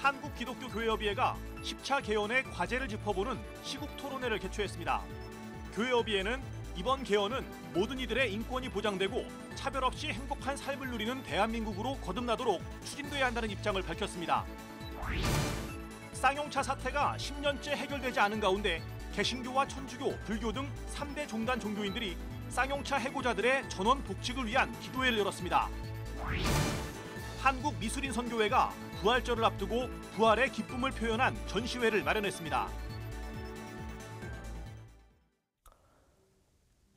한국기독교교회협의회가 10차 개헌의 과제를 짚어보는 시국토론회를 개최했습니다. 교회협의회는 이번 개헌은 모든 이들의 인권이 보장되고 차별 없이 행복한 삶을 누리는 대한민국으로 거듭나도록 추진돼야 한다는 입장을 밝혔습니다. 쌍용차 사태가 10년째 해결되지 않은 가운데 개신교와 천주교, 불교 등 3대 종단 종교인들이 쌍용차 해고자들의 전원 복직을 위한 기도회를 열었습니다. 한국미술인선교회가 부활절을 앞두고 부활의 기쁨을 표현한 전시회를 마련했습니다.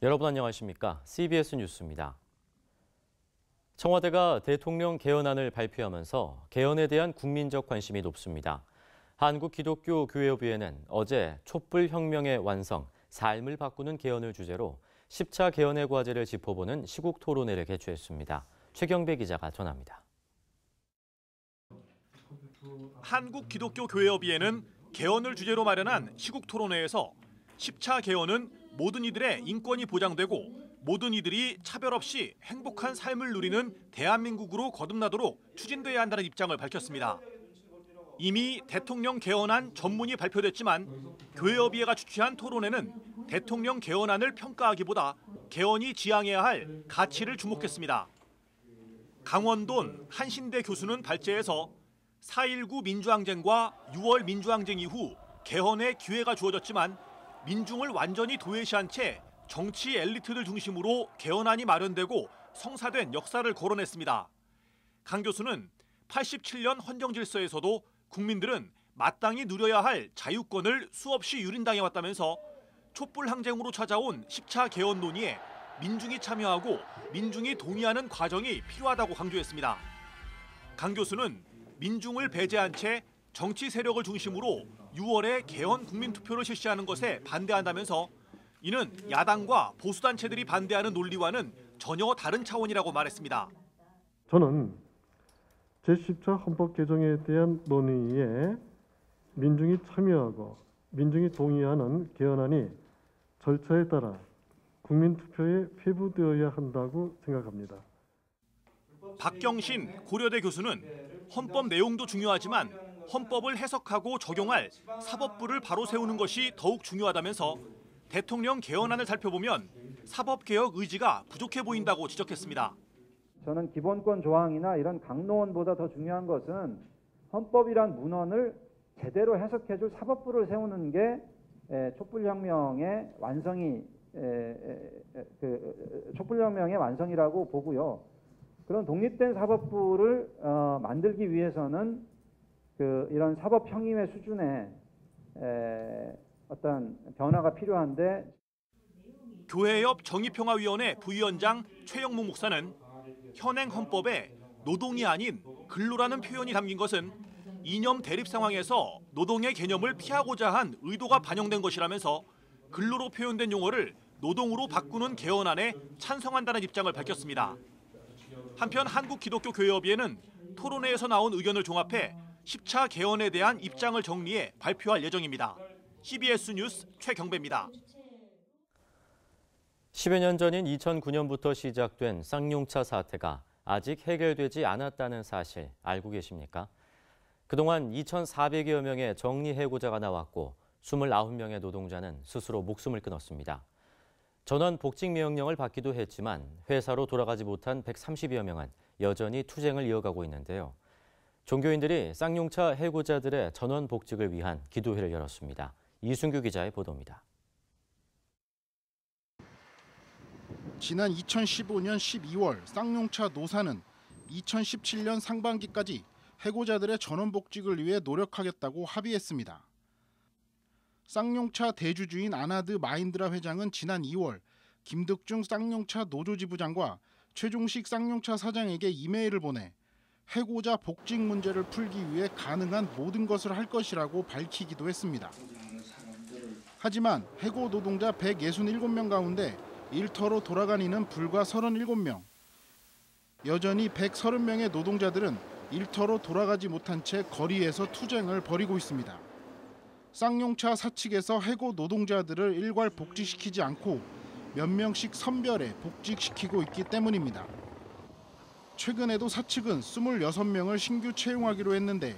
여러분 안녕하십니까? CBS 뉴스입니다. 청와대가 대통령 개헌안을 발표하면서 개헌에 대한 국민적 관심이 높습니다. 한국기독교교회협의회는 어제 촛불혁명의 완성, 삶을 바꾸는 개헌을 주제로 10차 개헌의 과제를 짚어보는 시국토론회를 개최했습니다. 최경배 기자가 전합니다. 한국기독교교회협의회는 개헌을 주제로 마련한 시국토론회에서 10차 개헌은 모든 이들의 인권이 보장되고 모든 이들이 차별 없이 행복한 삶을 누리는 대한민국으로 거듭나도록 추진돼야 한다는 입장을 밝혔습니다. 이미 대통령 개헌안 전문이 발표됐지만 교회협의회가 주최한 토론회는 대통령 개헌안을 평가하기보다 개헌이 지향해야 할 가치를 주목했습니다. 강원돈 한신대 교수는 발제에서 4.19 민주항쟁과 6월 민주항쟁 이후 개헌의 기회가 주어졌지만 민중을 완전히 도외시한 채 정치 엘리트들 중심으로 개헌안이 마련되고 성사된 역사를 거론했습니다. 강 교수는 87년 헌정질서에서도 국민들은 마땅히 누려야 할 자유권을 수없이 유린당해왔다면서 촛불항쟁으로 찾아온 10차 개헌 논의에 민중이 참여하고 민중이 동의하는 과정이 필요하다고 강조했습니다. 강 교수는 민중을 배제한 채 정치 세력을 중심으로 6월에 개헌 국민투표를 실시하는 것에 반대한다면서 이는 야당과 보수단체들이 반대하는 논리와는 전혀 다른 차원이라고 말했습니다. 저는 제10차 헌법 개정에 대한 논의에 민중이 참여하고 민중이 동의하는 개헌안이 절차에 따라 국민투표에 회부되어야 한다고 생각합니다. 박경신 고려대 교수는 헌법 내용도 중요하지만 헌법을 해석하고 적용할 사법부를 바로 세우는 것이 더욱 중요하다면서 대통령 개헌안을 살펴보면 사법개혁 의지가 부족해 보인다고 지적했습니다. 저는 기본권 조항이나 이런 강론보다 더 중요한 것은 헌법이란 문헌을 제대로 해석해줄 사법부를 세우는 게 촛불혁명의 완성이라고 보고요. 그런 독립된 사법부를 만들기 위해서는 이런 사법형임의 수준의 어떤 변화가 필요한데 교회협 정의평화위원회 부위원장 최영목 목사는 현행 헌법에 노동이 아닌 근로라는 표현이 담긴 것은 이념 대립 상황에서 노동의 개념을 피하고자 한 의도가 반영된 것이라면서 근로로 표현된 용어를 노동으로 바꾸는 개헌안에 찬성한다는 입장을 밝혔습니다. 한편 한국기독교교회협의회는 토론회에서 나온 의견을 종합해 10차 개헌에 대한 입장을 정리해 발표할 예정입니다. CBS 뉴스 최경배입니다. 10여 년 전인 2009년부터 시작된 쌍용차 사태가 아직 해결되지 않았다는 사실 알고 계십니까? 그동안 2,400여 명의 정리해고자가 나왔고 29명의 노동자는 스스로 목숨을 끊었습니다. 전원 복직 명령을 받기도 했지만 회사로 돌아가지 못한 130여 명은 여전히 투쟁을 이어가고 있는데요. 종교인들이 쌍용차 해고자들의 전원 복직을 위한 기도회를 열었습니다. 이순규 기자의 보도입니다. 지난 2015년 12월 쌍용차 노사는 2017년 상반기까지 해고자들의 전원 복직을 위해 노력하겠다고 합의했습니다. 쌍용차 대주주인 아나드 마인드라 회장은 지난 2월 김득중 쌍용차 노조지부장과 최종식 쌍용차 사장에게 이메일을 보내 해고자 복직 문제를 풀기 위해 가능한 모든 것을 할 것이라고 밝히기도 했습니다. 하지만 해고 노동자 167명 가운데 일터로 돌아간 이는 불과 37명. 여전히 130명의 노동자들은 일터로 돌아가지 못한 채 거리에서 투쟁을 벌이고 있습니다. 쌍용차 사측에서 해고 노동자들을 일괄 복직시키지 않고 몇 명씩 선별해 복직시키고 있기 때문입니다. 최근에도 사측은 26명을 신규 채용하기로 했는데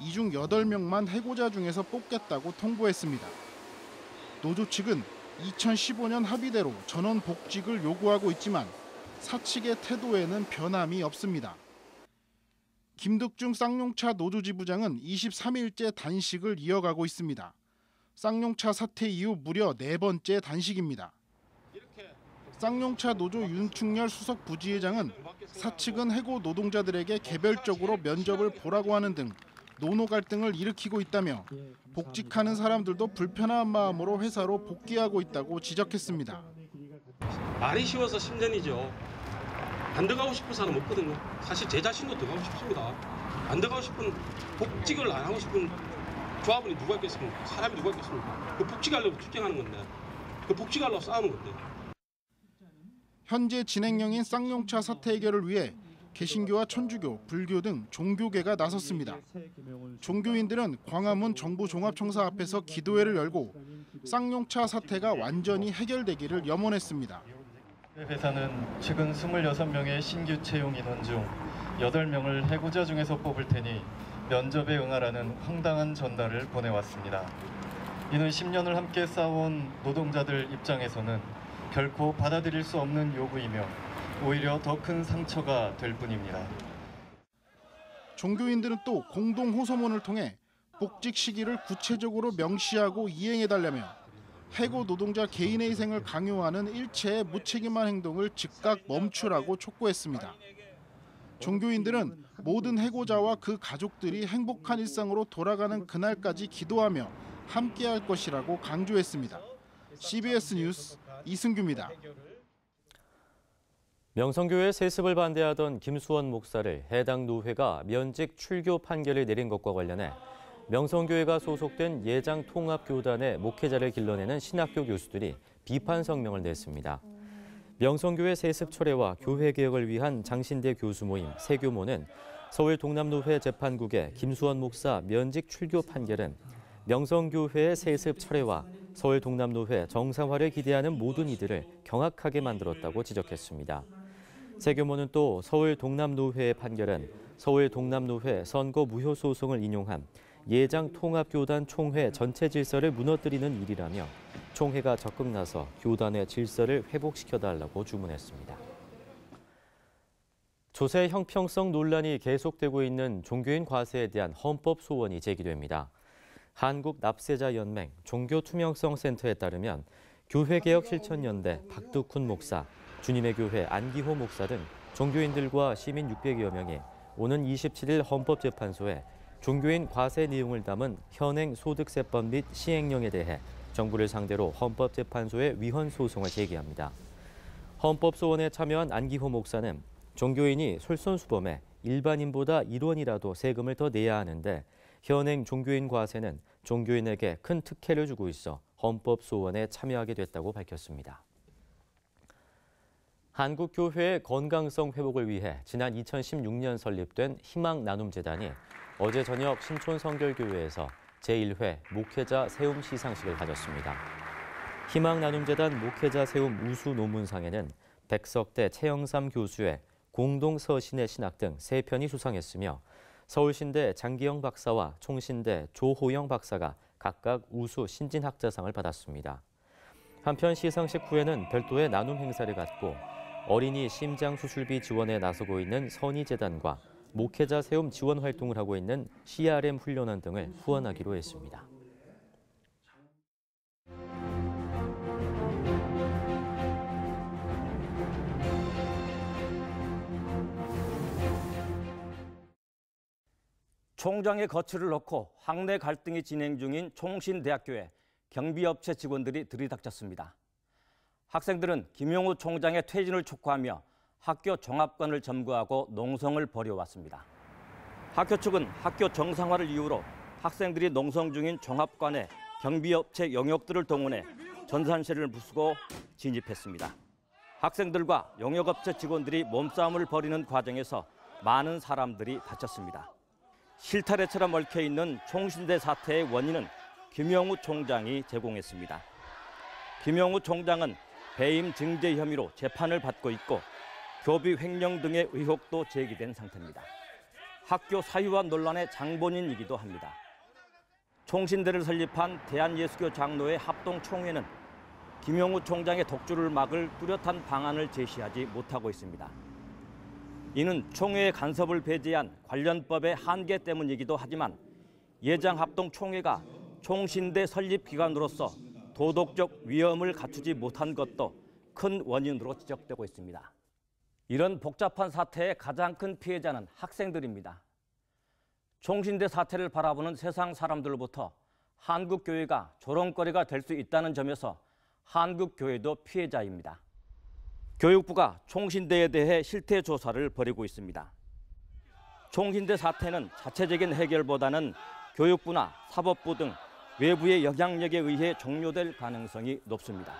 이 중 8명만 해고자 중에서 뽑겠다고 통보했습니다. 노조 측은 2015년 합의대로 전원 복직을 요구하고 있지만 사측의 태도에는 변함이 없습니다. 김덕중 쌍용차 노조지부장은 23일째 단식을 이어가고 있습니다. 쌍용차 사태 이후 무려 4번째 단식입니다. 쌍용차 노조 윤충렬 수석 부지회장은 사측은 해고 노동자들에게 개별적으로 면접을 보라고 하는 등 노노 갈등을 일으키고 있다며 복직하는 사람들도 불편한 마음으로 회사로 복귀하고 있다고 지적했습니다. 말이 쉬워서 심전이죠. 안 들어가고 싶은 사람 없거든요. 사실 제 자신도 들어가고 싶습니다. 안 들어가고 싶은, 복직을 안 하고 싶은 조합원이 누가 있겠습니까? 사람이 누가 있겠습니까? 그 복직하려고 투쟁하는 건데, 그 복직하려고 싸우는 건데. 현재 진행형인 쌍용차 사태 해결을 위해 개신교와 천주교, 불교 등 종교계가 나섰습니다. 종교인들은 광화문 정부종합청사 앞에서 기도회를 열고 쌍용차 사태가 완전히 해결되기를 염원했습니다. 회사는 최근 26명의 신규 채용 인원 중 8명을 해고자 중에서 뽑을 테니 면접에 응하라는 황당한 전달을 보내왔습니다. 이는 10년을 함께 싸워온 노동자들 입장에서는 결코 받아들일 수 없는 요구이며 오히려 더 큰 상처가 될 뿐입니다. 종교인들은 또 공동 호소문을 통해 복직 시기를 구체적으로 명시하고 이행해달라며 해고 노동자 개인의 희생을 강요하는 일체의 무책임한 행동을 즉각 멈추라고 촉구했습니다. 종교인들은 모든 해고자와 그 가족들이 행복한 일상으로 돌아가는 그날까지 기도하며 함께할 것이라고 강조했습니다. CBS 뉴스 이승규입니다. 명성교회 세습을 반대하던 김수원 목사를 해당 노회가 면직 출교 판결을 내린 것과 관련해 명성교회가 소속된 예장통합교단의 목회자를 길러내는 신학교 교수들이 비판 성명을 냈습니다. 명성교회 세습 철회와 교회 개혁을 위한 장신대 교수 모임 세교모는 서울 동남노회 재판국의 김수원 목사 면직 출교 판결은 명성교회의 세습 철회와 서울 동남노회 정상화를 기대하는 모든 이들을 경악하게 만들었다고 지적했습니다. 세교모는 또 서울 동남노회의 판결은 서울 동남노회 선거 무효 소송을 인용한 예장통합교단 총회 전체 질서를 무너뜨리는 일이라며 총회가 적극 나서 교단의 질서를 회복시켜달라고 주문했습니다. 조세 형평성 논란이 계속되고 있는 종교인 과세에 대한 헌법 소원이 제기됩니다. 한국납세자연맹 종교투명성센터에 따르면 교회개혁실천연대 박덕훈 목사, 주님의 교회 안기호 목사 등 종교인들과 시민 600여 명이 오는 27일 헌법재판소에 종교인 과세 내용을 담은 현행 소득세법 및 시행령에 대해 정부를 상대로 헌법재판소에 위헌 소송을 제기합니다. 헌법소원에 참여한 안기호 목사는 종교인이 솔선수범해 일반인보다 1원이라도 세금을 더 내야 하는데 현행 종교인 과세는 종교인에게 큰 특혜를 주고 있어 헌법소원에 참여하게 됐다고 밝혔습니다. 한국교회의 건강성 회복을 위해 지난 2016년 설립된 희망나눔재단이 어제 저녁 신촌성결교회에서 제1회 목회자 세움 시상식을 가졌습니다. 희망나눔재단 목회자 세움 우수 논문상에는 백석대 최영삼 교수의 공동서신의 신학 등 3편이 수상했으며 서울신대 장기영 박사와 총신대 조호영 박사가 각각 우수 신진학자상을 받았습니다. 한편 시상식 후에는 별도의 나눔 행사를 갖고 어린이 심장수술비 지원에 나서고 있는 선희재단과 목회자 세움 지원 활동을 하고 있는 CRM 훈련원 등을 후원하기로 했습니다. 총장의 거취를 놓고 학내 갈등이 진행 중인 총신대학교에 경비업체 직원들이 들이닥쳤습니다. 학생들은 김용우 총장의 퇴진을 촉구하며 학교 종합관을 점거하고 농성을 벌여왔습니다. 학교 측은 학교 정상화를 이유로 학생들이 농성 중인 종합관에 경비업체 용역들을 동원해 전산실을 부수고 진입했습니다. 학생들과 용역업체 직원들이 몸싸움을 벌이는 과정에서 많은 사람들이 다쳤습니다. 실타래처럼 얽혀있는 총신대 사태의 원인은 김용우 총장이 제공했습니다. 김용우 총장은 배임 증제 혐의로 재판을 받고 있고 교비 횡령 등의 의혹도 제기된 상태입니다. 학교 사유화 논란의 장본인이기도 합니다. 총신대를 설립한 대한예수교 장로회 합동총회는 김용우 총장의 독주를 막을 뚜렷한 방안을 제시하지 못하고 있습니다. 이는 총회의 간섭을 배제한 관련법의 한계 때문이기도 하지만 예장합동총회가 총신대 설립 기관으로서 도덕적 위엄을 갖추지 못한 것도 큰 원인으로 지적되고 있습니다. 이런 복잡한 사태의 가장 큰 피해자는 학생들입니다. 총신대 사태를 바라보는 세상 사람들로부터 한국교회가 조롱거리가 될 수 있다는 점에서 한국교회도 피해자입니다. 교육부가 총신대에 대해 실태 조사를 벌이고 있습니다. 총신대 사태는 자체적인 해결보다는 교육부나 사법부 등 외부의 영향력에 의해 종료될 가능성이 높습니다.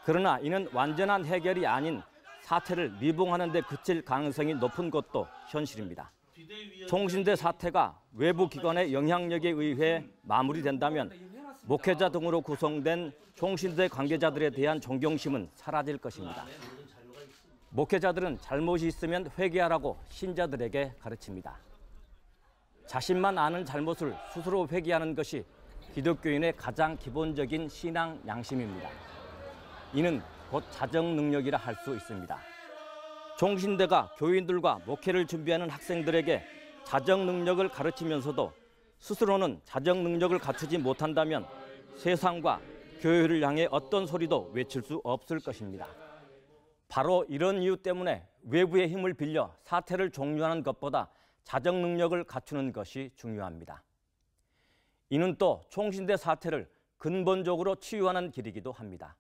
그러나 이는 완전한 해결이 아닌 사태를 미봉하는 데 그칠 가능성이 높은 것도 현실입니다. 총신대 사태가 외부 기관의 영향력에 의해 마무리된다면 목회자 등으로 구성된 총신대 관계자들에 대한 존경심은 사라질 것입니다. 목회자들은 잘못이 있으면 회개하라고 신자들에게 가르칩니다. 자신만 아는 잘못을 스스로 회개하는 것이 기독교인의 가장 기본적인 신앙 양심입니다. 이는 곧 자정 능력이라 할 수 있습니다. 총신대가 교인들과 목회를 준비하는 학생들에게 자정 능력을 가르치면서도 스스로는 자정 능력을 갖추지 못한다면 세상과 교회를 향해 어떤 소리도 외칠 수 없을 것입니다. 바로 이런 이유 때문에 외부의 힘을 빌려 사태를 종료하는 것보다 자정 능력을 갖추는 것이 중요합니다. 이는 또 총신대 사태를 근본적으로 치유하는 길이기도 합니다.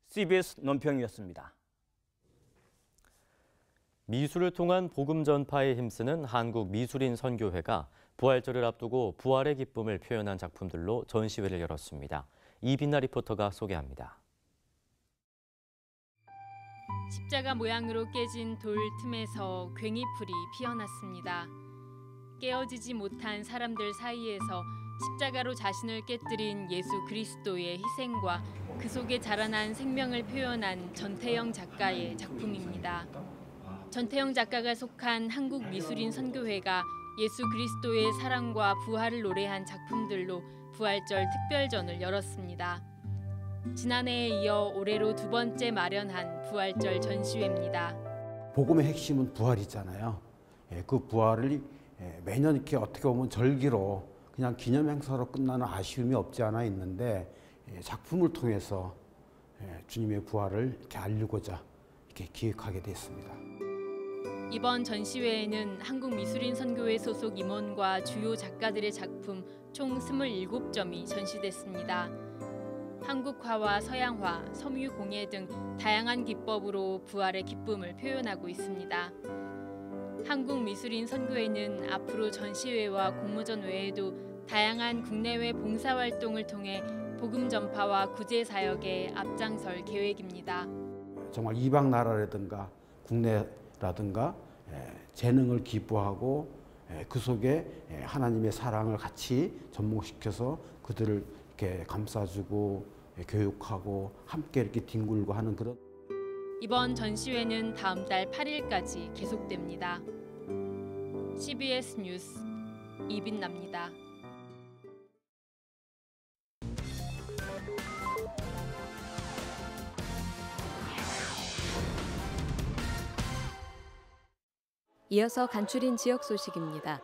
CBS 논평이었습니다. 미술을 통한 복음 전파에 힘쓰는 한국미술인 선교회가 부활절을 앞두고 부활의 기쁨을 표현한 작품들로 전시회를 열었습니다. 이빈나 리포터가 소개합니다. 십자가 모양으로 깨진 돌 틈에서 괭이풀이 피어났습니다. 깨어지지 못한 사람들 사이에서 십자가로 자신을 깨뜨린 예수 그리스도의 희생과 그 속에 자라난 생명을 표현한 전태영 작가의 작품입니다. 전태영 작가가 속한 한국미술인 선교회가 예수 그리스도의 사랑과 부활을 노래한 작품들로 부활절 특별전을 열었습니다. 지난해에 이어 올해로 두 번째 마련한 부활절 전시회입니다. 복음의 핵심은 부활이잖아요. 그 부활을 매년 이렇게 어떻게 보면 절기로 그냥 기념 행사로 끝나는 아쉬움이 없지 않아 있는데 작품을 통해서 주님의 부활을 이렇게 알리고자 이렇게 기획하게 됐습니다. 이번 전시회에는 한국미술인 선교회 소속 임원과 주요 작가들의 작품 총 27점이 전시됐습니다. 한국화와 서양화, 섬유공예 등 다양한 기법으로 부활의 기쁨을 표현하고 있습니다. 한국미술인 선교회는 앞으로 전시회와 공모전 외에도 다양한 국내외 봉사활동을 통해 복음 전파와 구제 사역에 앞장설 계획입니다. 정말 이방 나라라든가 국내라든가 재능을 기부하고 그 속에 하나님의 사랑을 같이 접목시켜서 그들을 이렇게 감싸주고 교육하고 함께 이렇게 뒹굴고 하는 그런. 이번 전시회는 다음 달 8일까지 계속됩니다. CBS 뉴스 이빈나입니다. 이어서 간추린 지역 소식입니다.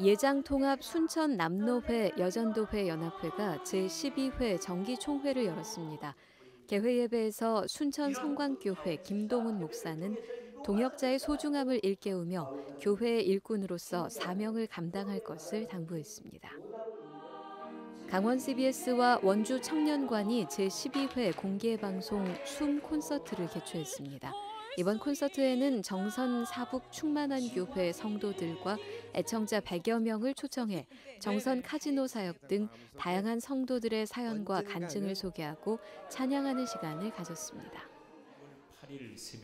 예장통합 순천 남로회 여전도회 연합회가 제12회 정기총회를 열었습니다. 개회 예배에서 순천 성광교회 김동훈 목사는 동역자의 소중함을 일깨우며 교회의 일꾼으로서 사명을 감당할 것을 당부했습니다. 강원 CBS와 원주 청년관이 제12회 공개방송 숨 콘서트를 개최했습니다. 이번 콘서트에는 정선 사북 충만한 교회 성도들과 애청자 100여 명을 초청해 정선 카지노 사역 등 다양한 성도들의 사연과 간증을 소개하고 찬양하는 시간을 가졌습니다.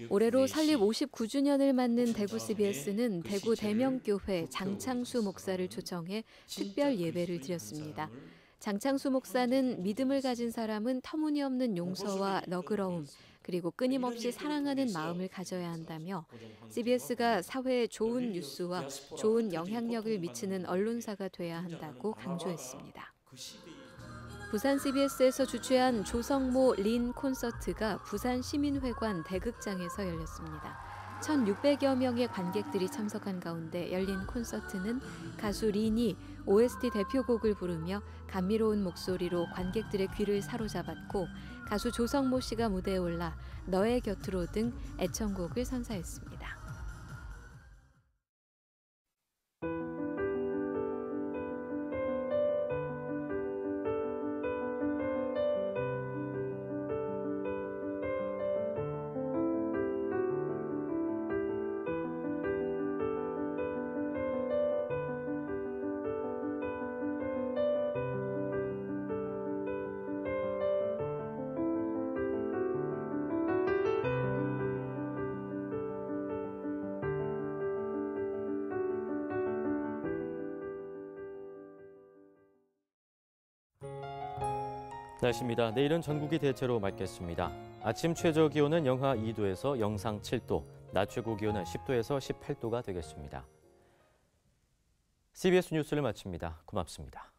올해로 설립 59주년을 맞는 대구 CBS는 대구 대명교회 장창수 목사를 초청해 특별 예배를 드렸습니다. 장창수 목사는 믿음을 가진 사람은 터무니없는 용서와 너그러움, 그리고 끊임없이 사랑하는 마음을 가져야 한다며 CBS가 사회에 좋은 뉴스와 좋은 영향력을 미치는 언론사가 돼야 한다고 강조했습니다. 부산 CBS에서 주최한 조성모 린 콘서트가 부산 시민회관 대극장에서 열렸습니다. 1,600여 명의 관객들이 참석한 가운데 열린 콘서트는 가수 린이 OST 대표곡을 부르며 감미로운 목소리로 관객들의 귀를 사로잡았고 가수 조성모 씨가 무대에 올라 너의 곁으로 등 애청곡을 선사했습니다. 날씨입니다. 내일은 전국이 대체로 맑겠습니다. 아침 최저 기온은 영하 2도에서 영상 7도, 낮 최고 기온은 10도에서 18도가 되겠습니다. CBS 뉴스를 마칩니다. 고맙습니다.